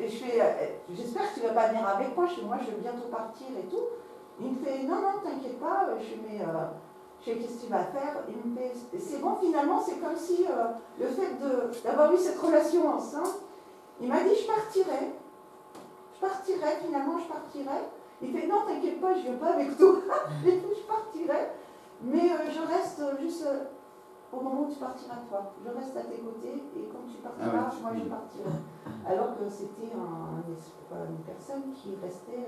j'espère que tu ne vas pas venir avec moi, moi je vais bientôt partir et tout. Il me fait, non, non, t'inquiète pas, je fais, qu'est-ce que tu vas faire? Il me fait, c'est bon, finalement, c'est comme si le fait d'avoir eu cette relation ensemble, il m'a dit, je partirai, finalement, je partirai. Il fait, non, t'inquiète pas, je ne viens pas avec toi, je partirai, mais je reste juste au moment où tu partiras, toi. Je reste à tes côtés, et quand tu partiras, moi, je partirai. Alors que c'était une personne qui restait...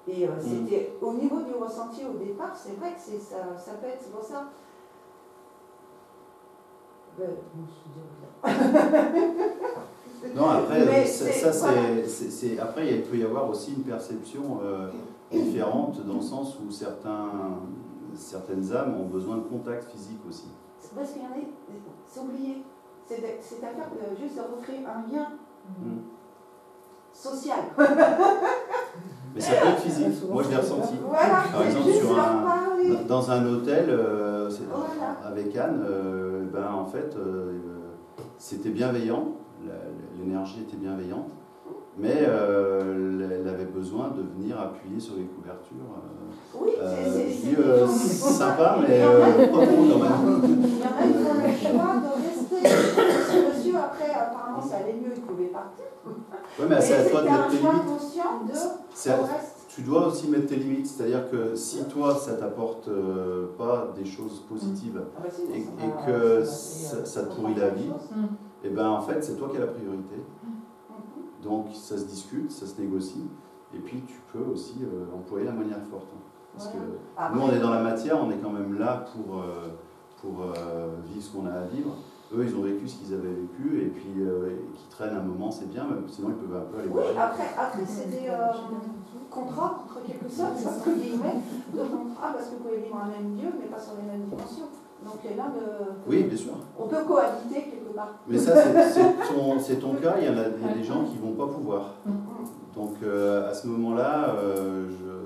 Et c'était au niveau du ressenti au départ, c'est vrai que ça peut être, c'est pour ça. Non, après, voilà. Après, il peut y avoir aussi une perception différente dans le sens où certaines âmes ont besoin de contact physique aussi. Parce qu'il y en a, c'est oublié. C'est à faire juste de recréer un lien social. Mais ça peut être physique, moi je l'ai ressenti. Voilà, par exemple, dans un hôtel, voilà. avec Anne, en fait, c'était bienveillant, l'énergie était bienveillante, mais elle avait besoin de venir appuyer sur les couvertures. Oui, c'est sympa, mais pas trop quand même. Il y en a qui font le choix de rester. Ce monsieur, après, apparemment, ça allait mieux, il pouvait partir. Oui, mais c'est à toi de mettre tes limites. Conscient de tu dois aussi mettre tes limites, c'est-à-dire que si toi, ça t'apporte pas des choses positives et que ça te pourrit la vie, et ben en fait, c'est toi qui as la priorité. Donc, ça se discute, ça se négocie, et puis tu peux aussi employer la manière forte. Parce que nous, on est dans la matière, on est quand même là pour vivre ce qu'on a à vivre. Eux, ils ont vécu ce qu'ils avaient vécu, et puis qui traînent un moment, c'est bien, mais sinon ils peuvent un peu aller voir. Oui, après c'est des contrats, entre quelque sorte, entre guillemets, de contrats, parce que vous pouvez vivre un même Dieu, mais pas sur les mêmes dimensions. Donc là, oui, bien sûr. On peut cohabiter quelque part. Mais ça, c'est ton cas, il y a des gens qui ne vont pas pouvoir. Donc à ce moment-là,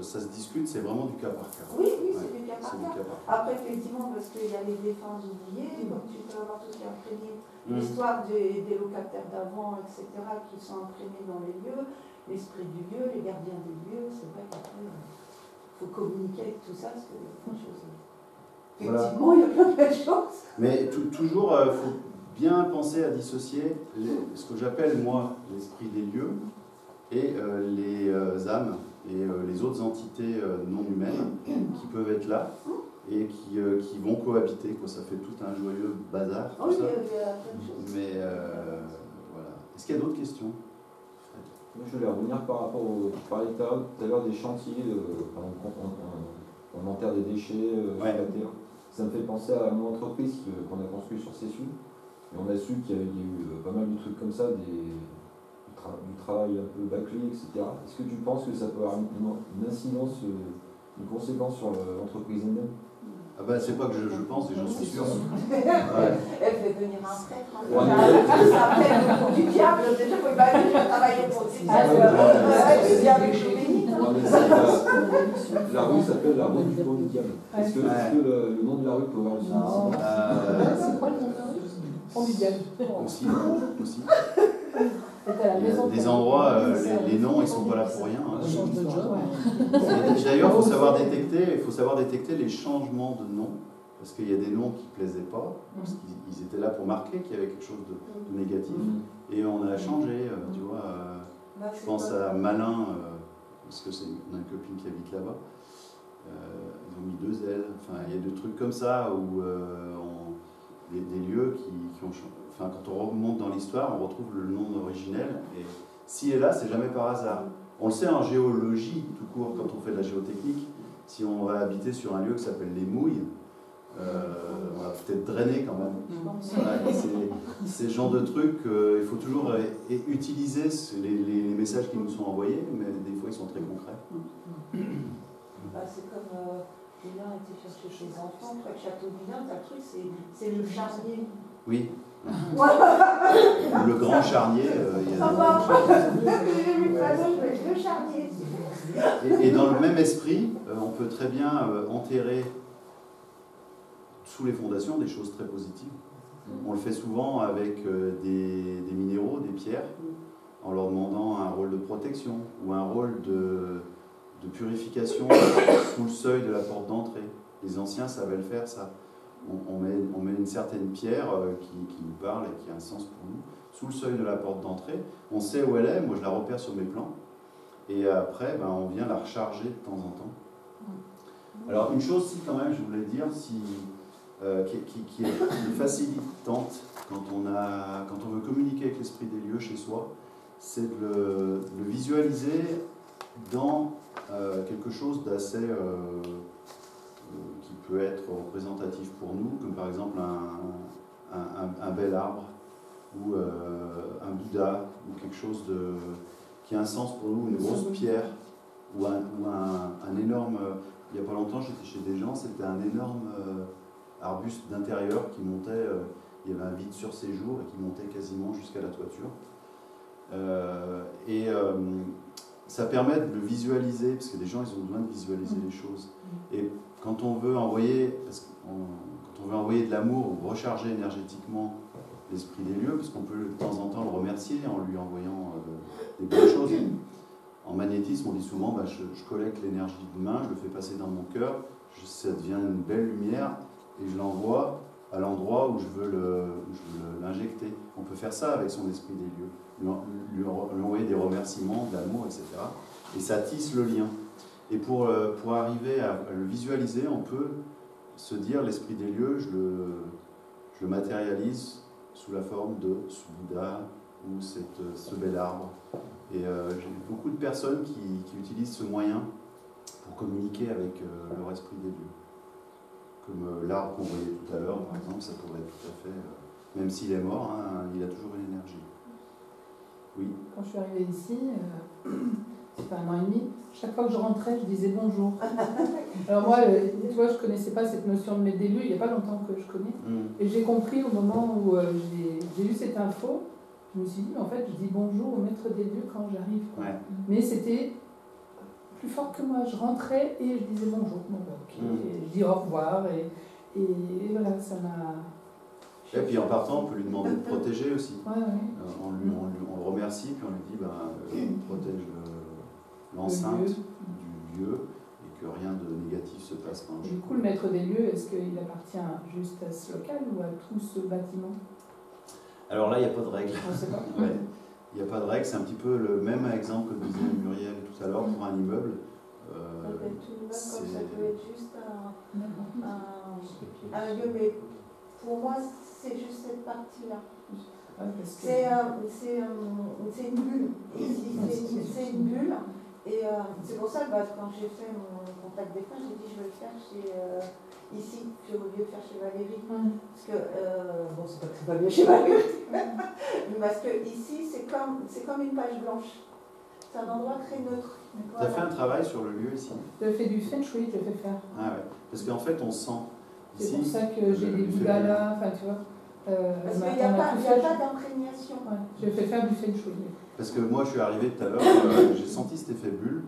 ça se discute, c'est vraiment du cas par cas. Oui, c'est du cas par cas. Après, effectivement, parce qu'il y a les défenses oubliées, donc tu peux avoir tout ce qui est imprégné, l'histoire des locataires d'avant, etc., qui sont imprégnés dans les lieux, l'esprit du lieu, les gardiens des lieux. C'est vrai qu'après, il faut communiquer avec tout ça, parce que plein de choses. Effectivement, il y a plein de choses. Mais toujours, il faut bien penser à dissocier ce que j'appelle, moi, l'esprit des lieux et les âmes et les autres entités non humaines qui peuvent être là et qui vont cohabiter. Quoi. Ça fait tout un joyeux bazar. Tout ça. Mais voilà. Est-ce qu'il y a d'autres questions? Moi, je voulais revenir par rapport au... Tu parlais tout à l'heure des chantiers, on enterre des déchets sur la terre. Ça me fait penser à une entreprise qu'on a construite sur Cessu. Et on a su qu'il y a eu pas mal de trucs comme ça, du travail un peu bâclé, etc. Est-ce que tu penses que ça peut avoir une incidence, une conséquence sur l'entreprise elle-même? Ah ben, c'est pas que je pense, et j'en suis sûr. Elle fait venir un prêtre. Ça appelle du diable. Déjà, il faut imaginer, je vais travailler pour du diable. La rue s'appelle la rue du bon diable. Est-ce que le nom de la rue peut avoir une incidence? C'est quoi le nom de la rue? Pont du diable. Aussi. Il y a des endroits, les noms, ils sont pas là pour rien. D'ailleurs, il faut savoir détecter les changements de noms, parce qu'il y a des noms qui ne plaisaient pas, parce qu'ils étaient là pour marquer qu'il y avait quelque chose de négatif, et on a changé, tu vois. Je pense à Malin, parce que on a une copine qui habite là-bas, ils ont mis 2 ailes, enfin, il y a des trucs comme ça, où des lieux qui ont changé. Enfin, quand on remonte dans l'histoire, on retrouve le nom originel. Et s'il est là, c'est jamais par hasard. On le sait en géologie, tout court, quand on fait de la géotechnique. Si on va habiter sur un lieu qui s'appelle les Mouilles, on va peut-être drainer quand même. Voilà, c'est ce genre de trucs, il faut toujours utiliser les messages qui nous sont envoyés, mais des fois ils sont très concrets. C'est comme Julien était chercher chez les enfants, près de Châteaubriand, un truc, c'est le charnier. Oui. Le grand charnier. Le charnier. Et dans le même esprit, on peut très bien enterrer sous les fondations des choses très positives. On le fait souvent avec des minéraux, des pierres. en leur demandant un rôle de protection ou un rôle de purification sous le seuil de la porte d'entrée. Les anciens savaient le faire, ça. On met une certaine pierre qui nous parle et qui a un sens pour nous, sous le seuil de la porte d'entrée. On sait où elle est, moi je la repère sur mes plans. Et après, ben, on vient la recharger de temps en temps. Alors une chose, si quand même, je voulais dire, qui est facilitante quand on veut communiquer avec l'esprit des lieux chez soi, c'est de le visualiser dans quelque chose d'assez qui peut être représentatif pour nous, comme par exemple un bel arbre ou un Bouddha ou quelque chose qui a un sens pour nous, une grosse pierre ou un énorme. Il n'y a pas longtemps, j'étais chez des gens, c'était un énorme arbuste d'intérieur qui montait, il y avait un vide sur séjour et qui montait quasiment jusqu'à la toiture. Ça permet de le visualiser, parce que les gens ils ont besoin de visualiser les choses. Et quand on veut envoyer, quand on veut envoyer de l'amour ou recharger énergétiquement l'esprit des lieux, parce qu'on peut de temps en temps le remercier en lui envoyant des bonnes choses. En magnétisme, on dit souvent, bah, je collecte l'énergie d'humain, je le fais passer dans mon cœur, ça devient une belle lumière, et je l'envoie à l'endroit où je veux l'injecter. On peut faire ça avec son esprit des lieux, lui envoyer des remerciements, de l'amour, etc. Et ça tisse le lien. Et pour arriver à le visualiser, on peut se dire, l'esprit des lieux, je le matérialise sous la forme de ce Bouddha ou ce bel arbre. Et j'ai beaucoup de personnes qui utilisent ce moyen pour communiquer avec leur esprit des lieux. Comme l'arbre qu'on voyait tout à l'heure, par exemple, ça pourrait être tout à fait, même s'il est mort, hein, il a toujours une énergie. Oui. Quand je suis arrivée ici, c'est pas 1 an et demi, chaque fois que je rentrais, je disais bonjour. Alors moi, tu vois, je ne connaissais pas cette notion de maître des lieux, il n'y a pas longtemps que je connais. Et j'ai compris au moment où j'ai eu cette info, je me suis dit, en fait, je dis bonjour au maître des lieux quand j'arrive. Ouais. Mais c'était plus fort que moi. Je rentrais et je disais bonjour. Bon, ok. Et je dis au revoir. Et voilà, ça m'a... Et puis en partant, on peut lui demander de protéger aussi. Ouais. On le remercie, puis on lui dit, protège l'enceinte du lieu et que rien de négatif se passe quand du coup, le maître des lieux, est-ce qu'il appartient juste à ce local ou à tout ce bâtiment? Alors là, il n'y a pas de règle. On sait pas. Ouais. Il n'y a pas de règle, c'est un petit peu le même exemple que disait Muriel tout à l'heure pour un immeuble. Ça peut être tout immeuble, comme ça peut être juste un lieu, mais pour moi, c'est juste cette partie-là. C'est une bulle. C'est une bulle. Et c'est pour ça que quand j'ai fait mon contact des freins, j'ai dit je vais le faire ici, au lieu de faire chez Valérie. Parce que, bon, c'est pas que c'est pas bien chez Valérie, parce que ici, c'est comme une page blanche. C'est un endroit très neutre. Tu as fait un travail sur le lieu ici? J'ai fait du feng shui, j'ai fait faire. Ah ouais, parce qu'en fait, on sent. C'est pour ça que j'ai des bouddhas là, enfin tu vois. Parce qu'il n'y a pas d'imprégnation. Ouais, j'ai fait faire du feng shui. Parce que moi, je suis arrivé tout à l'heure, j'ai senti cet effet bulle.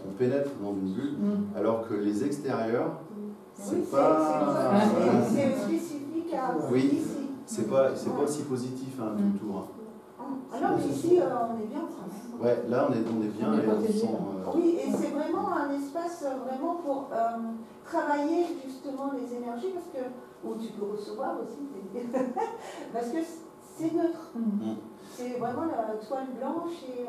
On pénètre dans une bulle, alors que les extérieurs, c'est pas... C'est spécifique à ici. C'est pas aussi positif hein, tout autour. Ah non, mais ici, on est bien. Ouais, là, on est bien et on sent... Oui, et c'est vraiment un espace vraiment pour travailler justement les énergies, parce que, où tu peux recevoir aussi, parce que c'est neutre. C'est vraiment la toile blanche et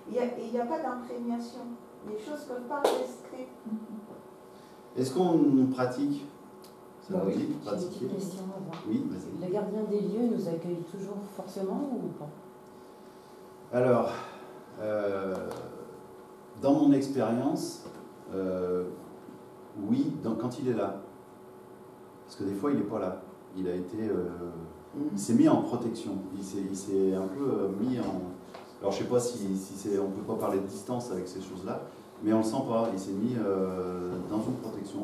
il n'y a pas d'imprégnation. Les choses ne peuvent pas rester. Est-ce qu'on pratique? Ça vous dit J'ai pratiquer? une question avant. Oui, vas-y. Le gardien des lieux nous accueille toujours forcément ou pas? Alors, dans mon expérience, oui, quand il est là. Parce que des fois, il n'est pas là. Il a été... il s'est mis en protection. Il s'est un peu mis en... Alors, je ne sais pas si c'est... On ne peut pas parler de distance avec ces choses-là, mais on ne le sent pas. Il s'est mis dans une protection,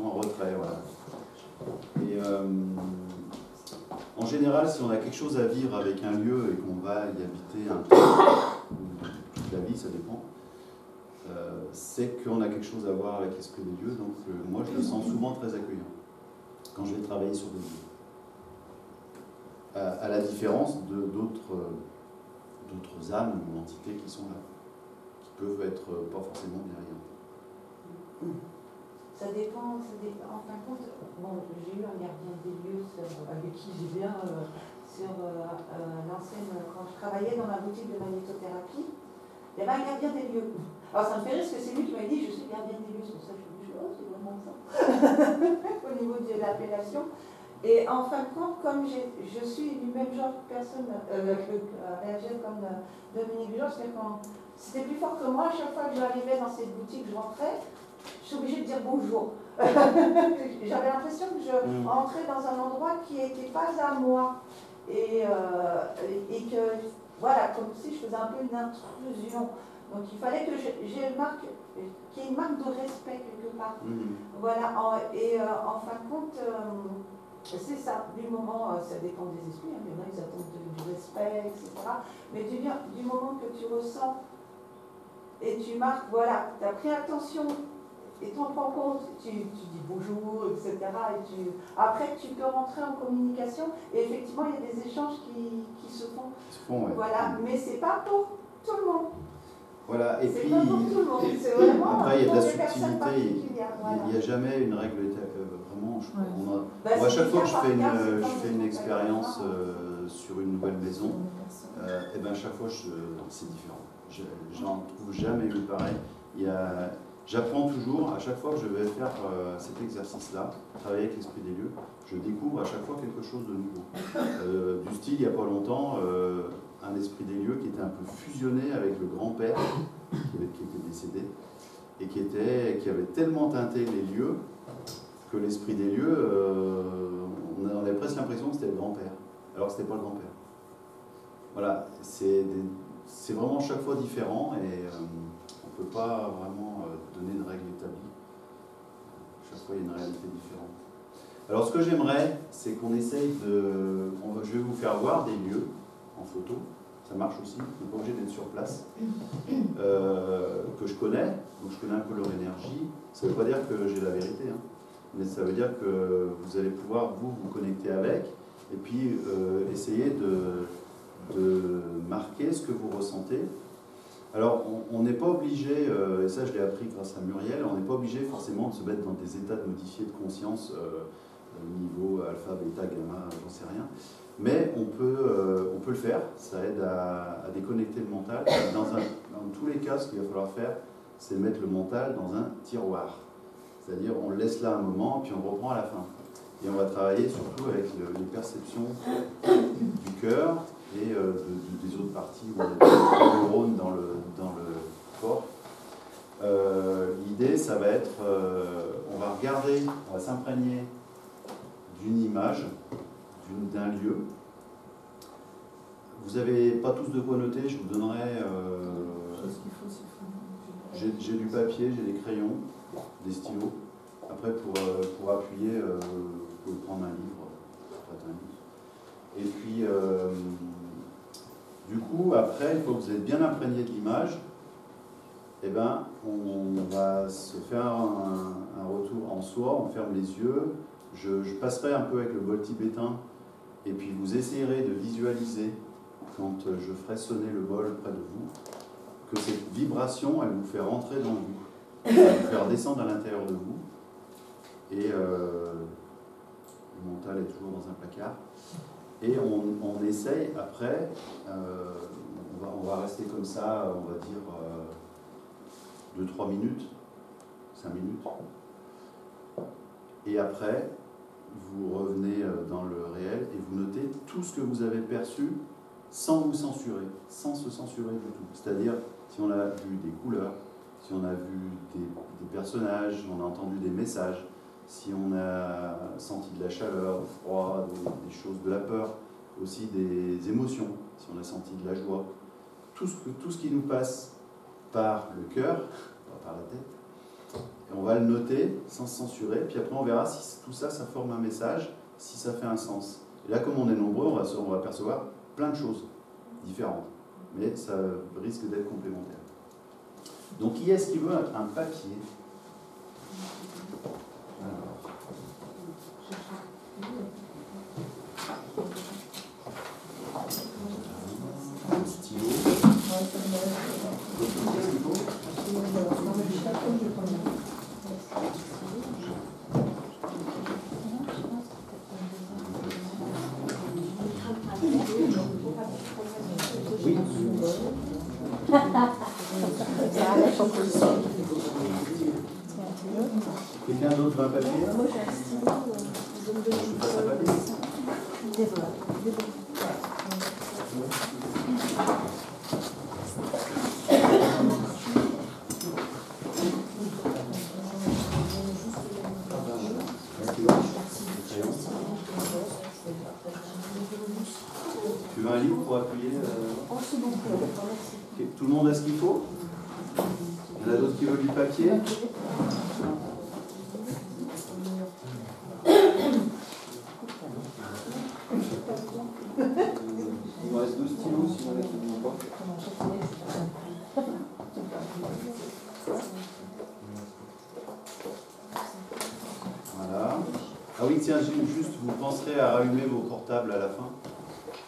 en retrait, voilà. Et en général, si on a quelque chose à vivre avec un lieu et qu'on va y habiter un temps, toute la vie, ça dépend, c'est qu'on a quelque chose à voir avec l'esprit des lieux. Donc moi, je le sens souvent très accueillant quand je vais travailler sur des lieux. À la différence d'autres âmes ou entités qui sont là, qui peuvent être pas forcément bienveillantes. Ça dépend, en fin de compte, bon, j'ai eu un gardien des lieux avec qui j'ai bien sur l'ancienne, quand je travaillais dans la boutique de magnétothérapie, il y avait un gardien des lieux. Alors ça me fait rire parce que c'est lui qui m'a dit je suis gardien des lieux, c'est pour ça que je me dis oh, c'est vraiment ça au niveau de l'appellation. Et en fin de compte, comme je suis du même genre de personne réagir comme Dominique Georges, c'est-à-dire quand c'était plus fort que moi, à chaque fois que j'arrivais dans cette boutique, je rentrais, je suis obligée de dire bonjour. J'avais l'impression que je rentrais dans un endroit qui n'était pas à moi. Et que, voilà, comme si je faisais un peu une intrusion. Donc il fallait que qu'il y ait une marque de respect quelque part. Voilà, en fin de compte, c'est ça, du moment, ça dépend des esprits, hein, il y en a, ils attendent du respect, etc. Mais du moment que tu ressens et tu marques, voilà, tu as pris attention et tu en prends compte, tu dis bonjour, etc. Et après, tu peux rentrer en communication et effectivement, il y a des échanges qui se font. Ouais. Voilà, mais c'est pas pour tout le monde. Voilà, et puis pas pour tout le monde. C'est vraiment après, il y a de la pour des personnes subtilité, particulières, voilà. il n'y a jamais une règle vraiment. Bah, à chaque fois que je je fais une expérience sur une nouvelle maison, et ben à chaque fois c'est différent. J'en trouve jamais une pareil. J'apprends toujours, à chaque fois que je vais faire cet exercice-là, travailler avec l'esprit des lieux, je découvre à chaque fois quelque chose de nouveau. Du style, il n'y a pas longtemps, un esprit des lieux qui était un peu fusionné avec le grand-père qui était décédé et qui avait tellement teinté les lieux que l'esprit des lieux, on avait presque l'impression que c'était le grand-père, alors que ce n'était pas le grand-père. Voilà, c'est vraiment chaque fois différent et on ne peut pas vraiment donner une règle établie. Chaque fois, il y a une réalité différente. Alors, ce que j'aimerais, c'est qu'on essaye de... Je vais vous faire voir des lieux en photo. Ça marche aussi, on n'est pas obligé d'être sur place. Que je connais, donc je connais un peu leur énergie. Ça ne veut pas dire que j'ai la vérité, hein, mais ça veut dire que vous allez pouvoir vous connecter avec et puis essayer de marquer ce que vous ressentez. Alors, on n'est pas obligé, et ça je l'ai appris grâce à Muriel, on n'est pas obligé forcément de se mettre dans des états modifiés de conscience, niveau alpha, bêta, gamma, j'en sais rien. Mais on peut le faire, ça aide à déconnecter le mental. Dans tous les cas, ce qu'il va falloir faire, c'est mettre le mental dans un tiroir. C'est-à-dire, on le laisse là un moment, puis on reprend à la fin. Et on va travailler surtout avec les perceptions du cœur et des autres parties où on a des neurones dans le corps. L'idée, ça va être, on va regarder, on va s'imprégner d'une image, d'un lieu. Vous n'avez pas tous de quoi noter, je vous donnerai... j'ai du papier, j'ai des crayons, des stylos. Après, pour appuyer, vous pouvez prendre un livre. Et puis, du coup, après, une fois que vous êtes bien imprégné de l'image, eh ben, on va se faire un retour en soi, on ferme les yeux. Je passerai un peu avec le bol tibétain et puis vous essayerez de visualiser, quand je ferai sonner le bol près de vous, que cette vibration, elle vous fait rentrer dans vous, elle va vous faire descendre à l'intérieur de vous, et le mental est toujours dans un placard, et on essaye après, on va rester comme ça, on va dire 2-3 minutes, 5 minutes, et après, vous revenez dans le réel et vous notez tout ce que vous avez perçu sans vous censurer, sans se censurer du tout. C'est-à-dire, si on a vu des couleurs, si on a vu des personnages, on a entendu des messages, si on a senti de la chaleur, du froid, des choses, de la peur, aussi des émotions, si on a senti de la joie, tout ce qui nous passe par le cœur, par la tête, et on va le noter sans se censurer, puis après on verra si tout ça, ça forme un message, si ça fait un sens. Et là, comme on est nombreux, on va percevoir plein de choses différentes, mais ça risque d'être complémentaire. Donc, qui est-ce qui veut un papier? Alors. Un stylo. Oui. Quelqu'un d'autre veut un papier? Moi j'ai un stylo, je me donne Je passe un papier. Tu veux un livre pour appuyer En second plan. Ok. Tout le monde a ce qu'il faut? Il y en a d'autres qui veulent du papier? Il me reste 2 stylos si on a qui ne vont pas. Voilà. Ah oui, tiens, juste, vous penserez à rallumer vos portables à la fin.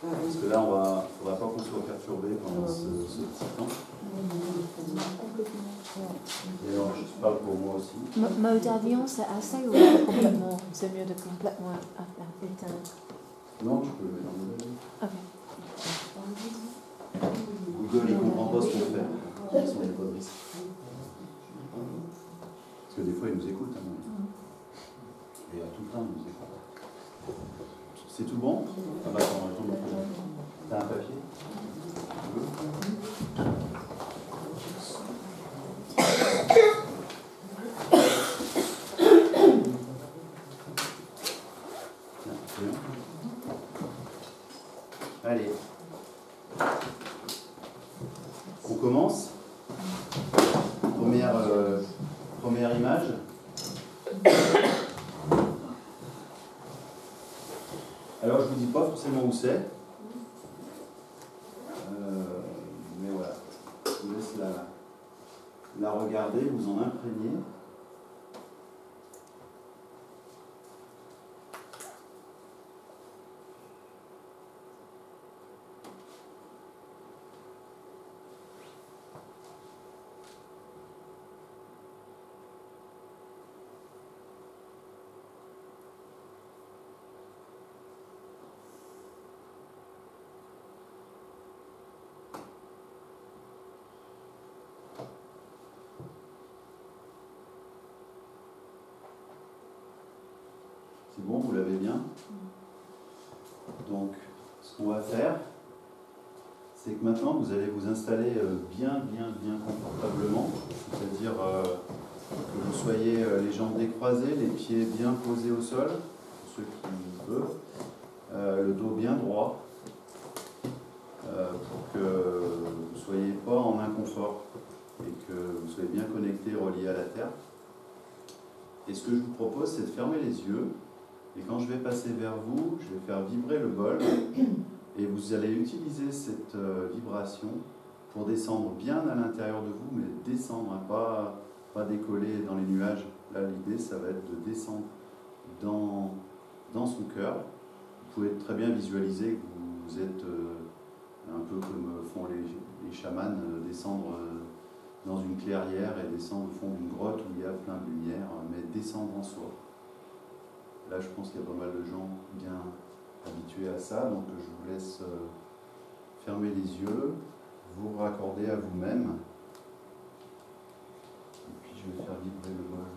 Parce que là, on va, faudra pas qu'on soit perturbé pendant ce petit temps. Et alors, je parle pour moi aussi. Mode avion, c'est assez ou complètement? C'est mieux de complètement éteindre. Non, tu peux le mettre en mode. Ok. Google, il ne comprend pas ce qu'on fait. De toute façon, il n'y a pas de risque. Parce que des fois, il nous écoute. Hein. Et à tout plein, il nous écoute. C'est tout bon? Ah bah attends, t'as un papier? Tu veux? Tiens, c'est bien. Allez. On commence. Première image. Alors, je ne vous dis pas forcément où c'est. Mais voilà. Je vous laisse la regarder, vous en imprégner. C'est bon, vous l'avez bien? Donc, ce qu'on va faire, c'est que maintenant, vous allez vous installer bien confortablement. C'est-à-dire que vous soyez les jambes décroisées, les pieds bien posés au sol, pour ceux qui veulent, le dos bien droit, pour que vous ne soyez pas en inconfort et que vous soyez bien connectés, reliés à la terre. Et ce que je vous propose, c'est de fermer les yeux. Et quand je vais passer vers vous, je vais faire vibrer le bol et vous allez utiliser cette vibration pour descendre bien à l'intérieur de vous, mais descendre, hein, pas décoller dans les nuages. Là, l'idée, ça va être de descendre dans son cœur. Vous pouvez très bien visualiser que vous êtes un peu comme font les chamans, descendre dans une clairière et descendre au fond d'une grotte où il y a plein de lumière, mais descendre en soi. Là, je pense qu'il y a pas mal de gens bien habitués à ça, donc je vous laisse fermer les yeux, vous raccorder à vous-même, et puis je vais faire vibrer le bol.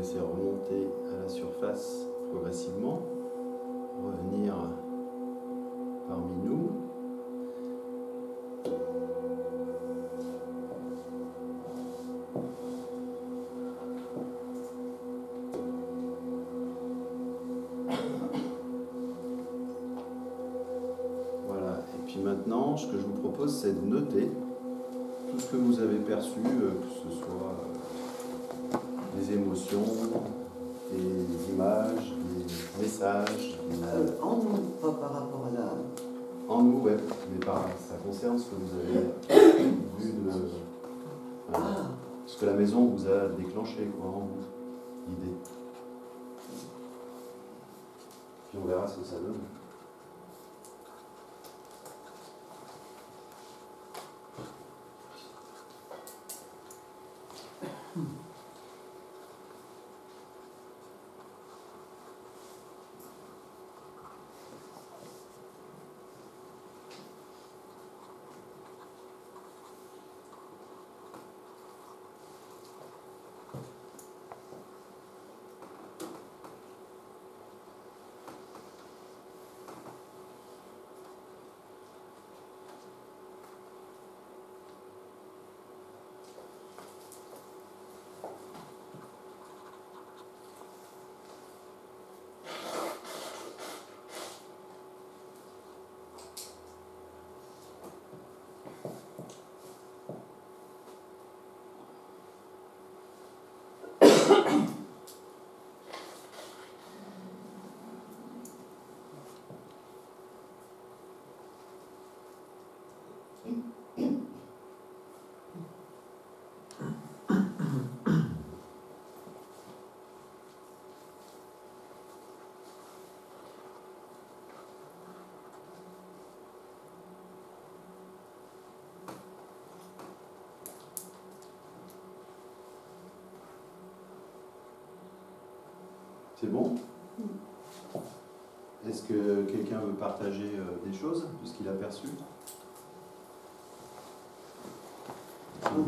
laisser remonter à la surface progressivement, revenir parmi nous. Voilà, et puis maintenant, ce que je vous propose, c'est de noter tout ce que vous avez perçu, que ce soit des émotions, des images, des messages. En nous, pas par rapport à la... En nous, ouais, mais ça concerne ce que vous avez vu de... ce que la maison vous a déclenché, quoi, en vous, l'idée. Puis on verra ce que ça donne. C'est bon? Est-ce que quelqu'un veut partager des choses de ce qu'il a perçu? Oui.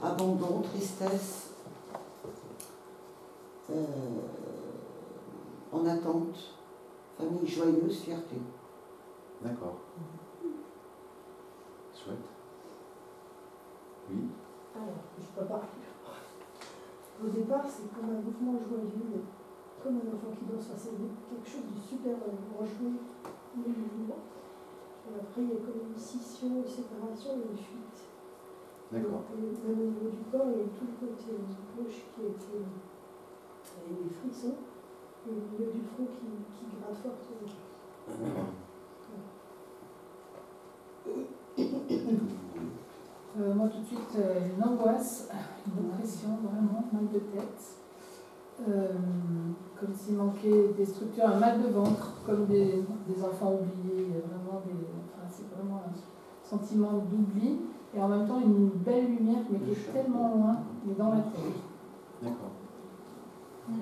Abandon, tristesse, en attente, famille joyeuse, fierté. D'accord. Chouette. Oui. Alors, je peux pas. Au départ, c'est comme un mouvement joyeux, comme un enfant qui danse, c'est quelque chose de super enjoué, le mouvement. Et après, il y a comme une scission, une séparation et une fuite. D'accord. Même au niveau du corps, il y a tout le côté gauche qui a été avec des frissons, et au milieu du front qui gratte fortement. Moi tout de suite, une angoisse, une oppression, vraiment, mal de tête. Comme s'il manquait des structures, un mal de ventre, comme des enfants oubliés, c'est vraiment un sentiment d'oubli. Et en même temps, une belle lumière, mais qui est tellement loin, mais dans la tête. D'accord. Oui.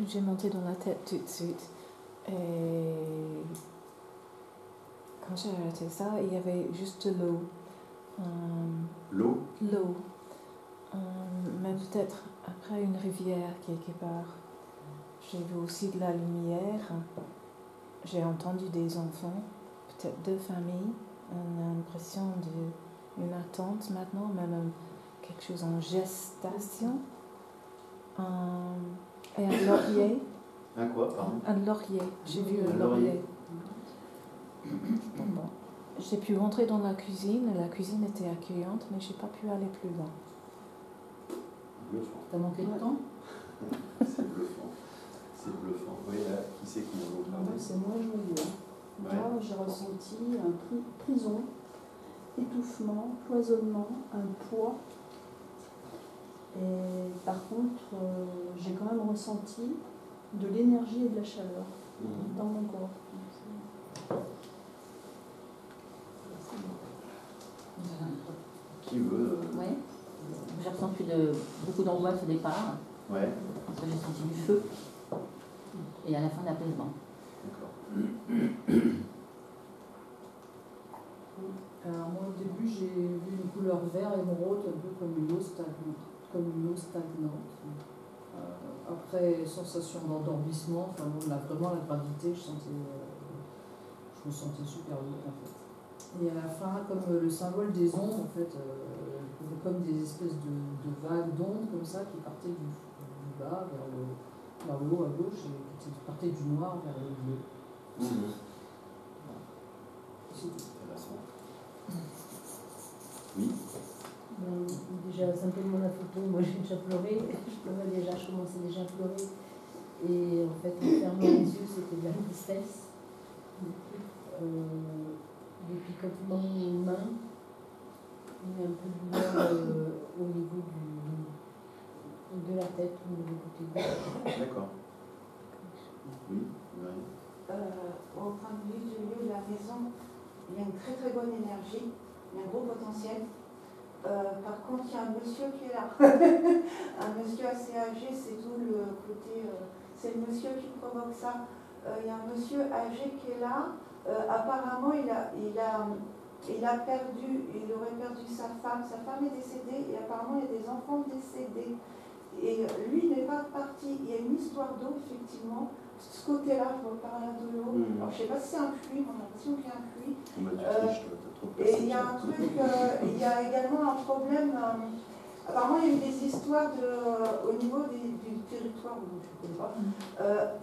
J'ai monté dans la tête tout de suite. Et quand j'ai arrêté ça, il y avait juste de l'eau. L'eau? L'eau. Même peut-être après une rivière quelque part. J'ai vu aussi de la lumière. J'ai entendu des enfants, peut-être 2 familles. On a l'impression d'une attente maintenant, même quelque chose en gestation. Et un laurier. Un quoi, pardon? Un laurier. J'ai vu un laurier. Bon. J'ai pu rentrer dans la cuisine. La cuisine était accueillante, mais j'ai pas pu aller plus loin. Bluffant. T'as manqué de temps? C'est bluffant. C'est bluffant. Oui, là, qui c'est qui m'a Moi, parlé? c'est moins joyeux. Moi, j'ai ressenti un prison, étouffement, cloisonnement, un poids. Et par contre, j'ai quand même ressenti de l'énergie et de la chaleur dans mon corps. Qui veut? Oui. J'ai ressenti beaucoup d'angoisse au départ. Ouais. Parce que j'ai senti du feu. Et à la fin, l'apaisement. D'accord. j'ai vu une couleur vert émeraude, un peu comme une eau stagnante. Après, sensation d'endormissement, enfin bon, là, vraiment la gravité, je me sentais super lourde en fait. Et à la fin, comme le symbole des ondes, en fait, comme des espèces de vagues d'ondes comme ça qui partaient du bas vers le haut à gauche et qui partaient du noir vers le bleu. C'est tout. Oui. Déjà, simplement la photo, moi j'ai déjà pleuré, je pleurais déjà, je commençais déjà à pleurer. Et en fait, en fermant les yeux, c'était de la tristesse. Des picotements aux mains, et un peu de douleur au niveau de la tête, au niveau du côté gauche. D'accord. Oui, Au point de vue du lieu de la maison, il y a une très très bonne énergie, il y a un gros potentiel. Par contre, il y a un monsieur qui est là. Un monsieur assez âgé, c'est tout le côté. C'est le monsieur qui provoque ça. Il y a un monsieur âgé qui est là. Apparemment, il aurait perdu sa femme. Sa femme est décédée et apparemment, il y a des enfants décédés. Et lui n'est pas parti. Il y a une histoire d'eau, effectivement. Ce côté-là, je vois par là de l'eau. Alors, je ne sais pas si c'est un puits, on a l'impression qu'il y a un puits. Et il y a un truc, il y a également un problème. Apparemment, il y a eu des histoires au niveau du territoire, je ne connais pas,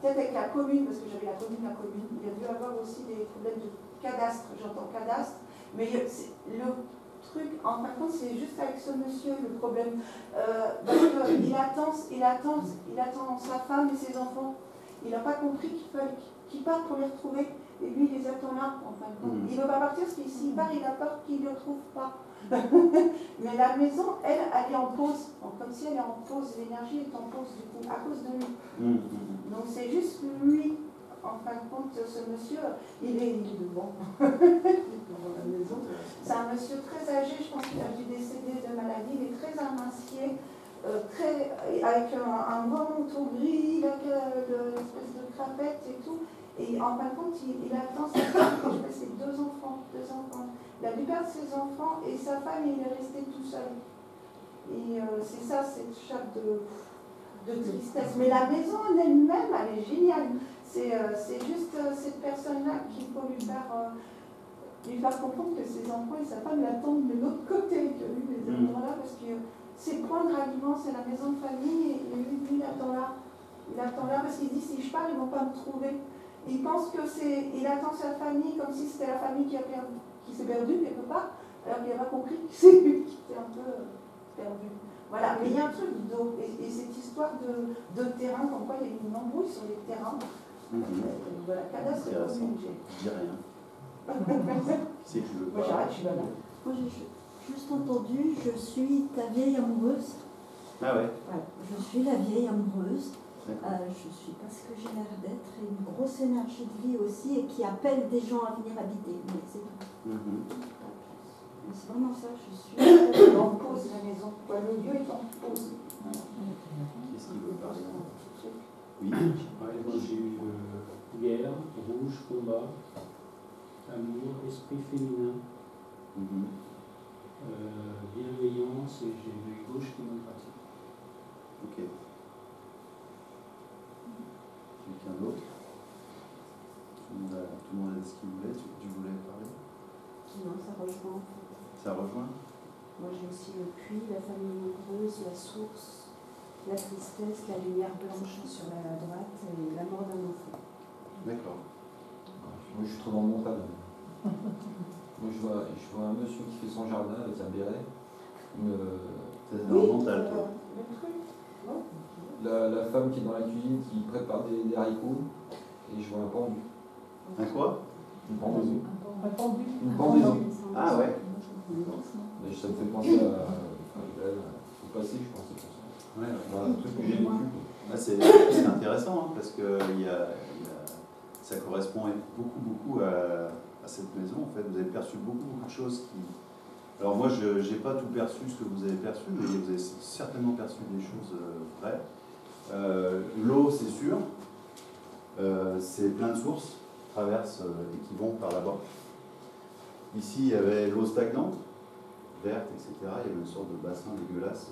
peut-être avec la commune, parce que j'avais la commune. Il y a dû avoir aussi des problèmes de cadastre, j'entends cadastre, mais le truc, en fin de compte, c'est juste avec ce monsieur le problème. Parce qu'il attend sa femme et ses enfants. Il n'a pas compris qu'il part pour les retrouver. Et lui, il les attend là, en fin de compte. Il ne veut pas partir parce qu'il s'il part, il a peur qu'il ne le trouve pas. Mais la maison, elle est en pause. Comme si elle est en pause, l'énergie est en pause, du coup, à cause de lui. Donc c'est juste lui, en fin de compte, ce monsieur, il est devant. Devant la maison. C'est un monsieur très âgé, je pense qu'il a dû décéder de maladie. Il est très amincier, avec un grand manteau gris, avec l'espèce de crapette et tout. Et en fin de compte, il attend sa femme, je sais, c'est deux enfants. Il a dû perdre ses enfants et sa femme, il est resté tout seul. Et c'est ça, cette chape de tristesse. Mais la maison en elle-même, elle est géniale. C'est juste cette personne-là qu'il faut lui faire comprendre que ses enfants et sa femme l'attendent de l'autre côté que lui, les endroits-là, parce que c'est le point de ralliement, c'est la maison de famille, et lui, il attend là. Il attend là parce qu'il dit si je pars, ils ne vont pas me trouver. Il pense il attend sa famille comme si c'était la famille qui s'est perdue quelque part, alors qu'il n'a pas compris que c'est lui qui était un peu perdu. Voilà, mais il y a un truc d'eau, et cette histoire de terrain, comme quoi il y a une embrouille sur les terrains. Voilà, cadastre est commune. Je dis rien. Si tu veux pas. Moi j'arrête, je suis là. Moi j'ai juste entendu, je suis ta vieille amoureuse. Ah ouais. Je suis la vieille amoureuse. Je suis parce que j'ai l'air d'être une grosse énergie de vie aussi et qui appelle des gens à venir habiter. Mais c'est tout. C'est vraiment ça, je suis en pause la maison. Le lieu est en pause. Qu'est-ce qu'il veut parler? Oui. Moi j'ai eu guerre, rouge, combat, amour, esprit féminin, bienveillance et j'ai eu gauche démocratique. Ok. Quelqu'un d'autre? Tout le monde a dit ce qu'il voulait. Tu voulais parler? Non, ça rejoint. Ça rejoint? Moi j'ai aussi le puits, la famille nombreuse, la source, la tristesse, la lumière blanche sur la droite et la mort d'un enfant. D'accord. Moi je suis trop dans le mental. Moi je vois un monsieur qui fait son jardin avec un béret. C'est dans le mental, toi. La femme qui est dans la cuisine qui prépare des haricots et je vois un pendu. Un quoi? Une pendaison. Un pendu. Une pendaison. Ah ouais. Mais ça me fait penser au passé, je pense, c'est pour ça. Ouais. Un truc que j'ai vécu. C'est intéressant hein, parce que ça correspond beaucoup à cette maison. En fait, vous avez perçu beaucoup de choses qui. Alors moi, je n'ai pas tout perçu ce que vous avez perçu, mais vous avez certainement perçu des choses vraies. L'eau, c'est sûr. C'est plein de sources qui traversent et qui vont par là-bas. Ici, il y avait l'eau stagnante. vertes, etc. Il y avait une sorte de bassin dégueulasse.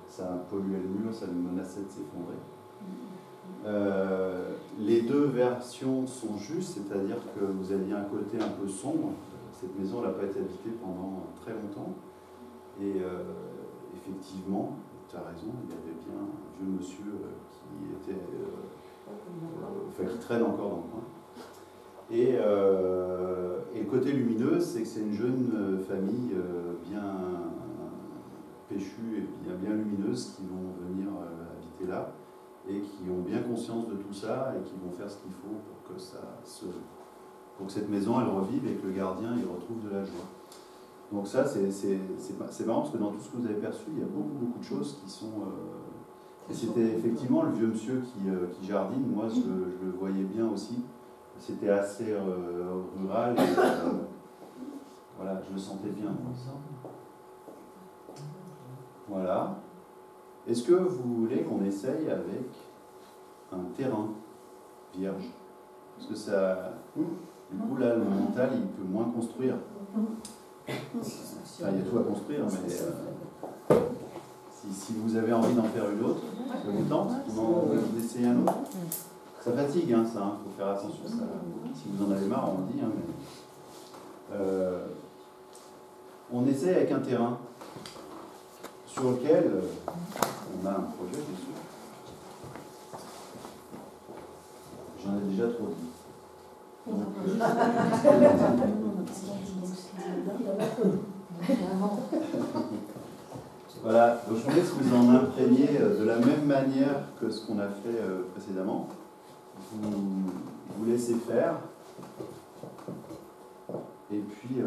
Ça polluait le mur, ça menaçait de s'effondrer. Les deux versions sont justes, c'est-à-dire que vous aviez un côté un peu sombre. Cette maison n'a pas été habitée pendant très longtemps. Et effectivement, tu as raison, il y avait bien un vieux monsieur qui traîne encore dans le coin. Et le côté lumineux, c'est que c'est une jeune famille bien péchue et bien lumineuse qui vont venir habiter là et qui ont bien conscience de tout ça et qui vont faire ce qu'il faut pour que cette maison elle revive et que le gardien il retrouve de la joie. Donc ça c'est marrant parce que dans tout ce que vous avez perçu, il y a beaucoup de choses qui sont... et c'était effectivement le vieux monsieur qui jardine, moi je le voyais bien aussi. C'était assez rural et voilà, je le sentais bien. Voilà. Est-ce que vous voulez qu'on essaye avec un terrain vierge? Parce que ça... Du coup, là, le mental, il peut moins construire. Enfin, il y a tout à construire, mais si vous avez envie d'en faire une autre, ça vous tente, vous essayez un autre. Ça fatigue, hein, ça, faut faire attention. Ça. Si vous en avez marre, on le dit. Hein, mais... on essaie avec un terrain sur lequel on a un projet, bien sûr. J'en ai déjà trop dit. Donc, voilà, donc je vous laisse vous en imprégner de la même manière que ce qu'on a fait précédemment. Vous laissez faire. Et puis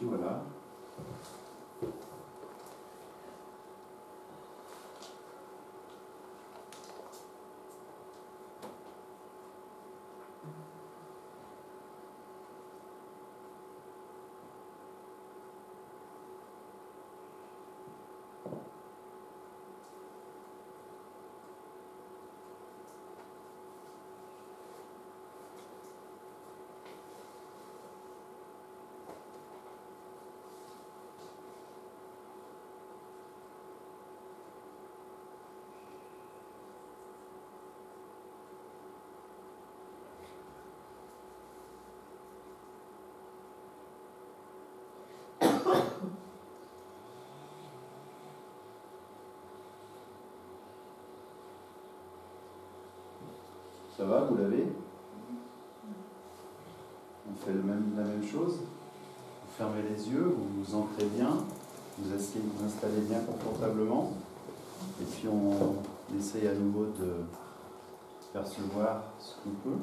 voilà. Ça va, vous l'avez? On fait la même chose. Vous fermez les yeux, vous vous ancrez bien, vous essayez de vous installer bien confortablement. Et puis on essaye à nouveau de percevoir ce qu'on peut.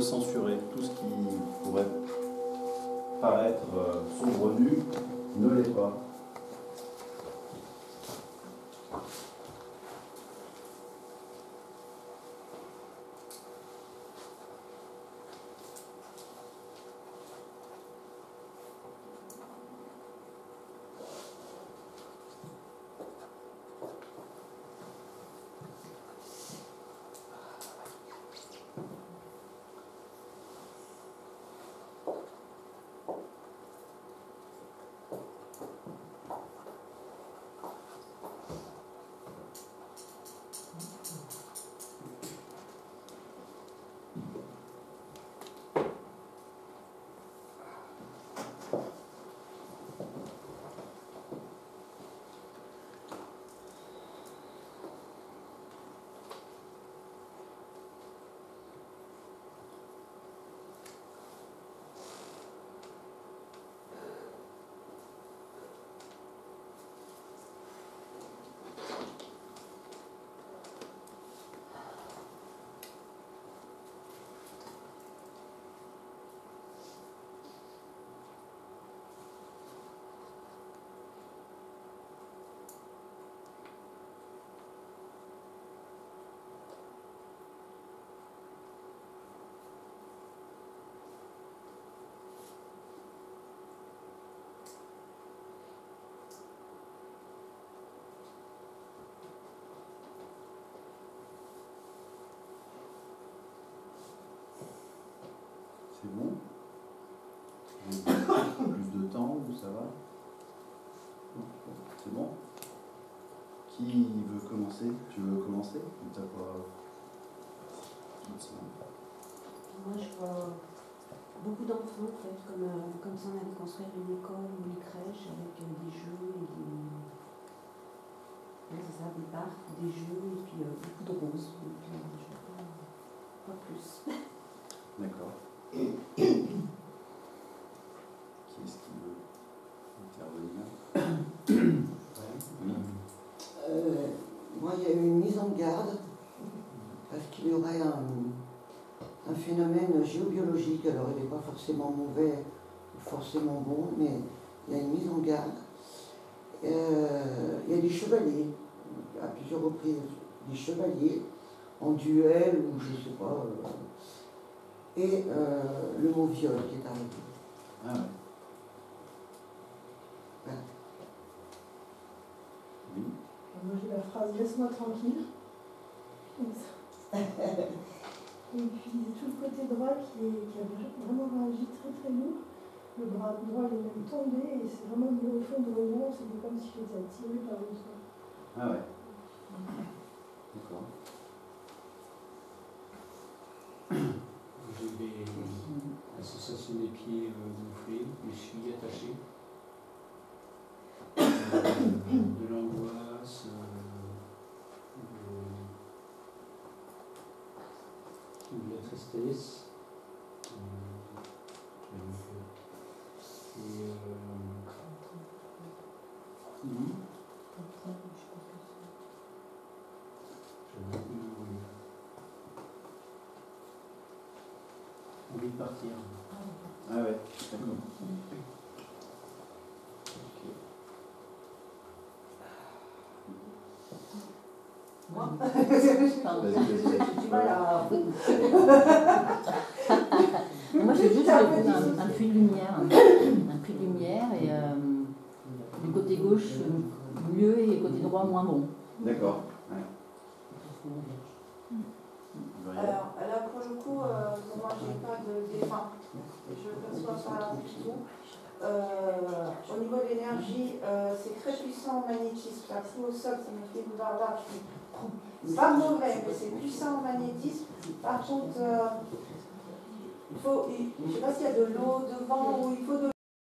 censurer. Tout ce qui pourrait paraître saugrenu ne l'est pas. temps ou ça va? C'est bon? Qui veut commencer? Tu veux commencer? Ou t'as pas... Moi, je vois beaucoup d'enfants, en fait, comme si on allait construire une école ou une crèche avec des jeux et des... Ouais, c'est ça, des parcs, des jeux et puis beaucoup de roses. Donc, je ne vois pas plus. D'accord. Qui est-ce qui veut intervenir? Oui. Moi, il y a eu une mise en garde parce qu'il y aurait un phénomène géobiologique. Alors, il n'est pas forcément mauvais ou forcément bon, mais il y a une mise en garde. Il y a des chevaliers, à plusieurs reprises, des chevaliers en duel ou je ne sais pas. Et le mot viol qui est arrivé. Ah ouais. Voilà. Oui. Moi j'ai la phrase laisse-moi tranquille. Et puis tout le côté droit qui a vraiment réagi très très lourd. Le bras droit il est même tombé et c'est vraiment mis au fond de l'oignon, c'était comme si j'étais attirée par le sol. Ah ouais. D'accord. J'ai des associations des pieds gonflés, des chevilles attachées, de l'angoisse, de la tristesse. Envie de partir. Ah ouais, d'accord. Moi Vas-y. J'ai du mal à... Moi, j'ai juste un puits de lumière. Un puits de lumière et du côté gauche mieux et du côté droit moins bon. D'accord. Ouais. Alors là, pour le coup, moi, j'ai pas de défunt. Je ne perçois pas du tout. Au niveau de l'énergie, c'est très puissant en magnétisme. La prise au sol, ça me fait du barbare. C'est pas mauvais, mais c'est puissant en magnétisme. Par contre, il faut, je ne sais pas s'il y a de l'eau devant ou il faut de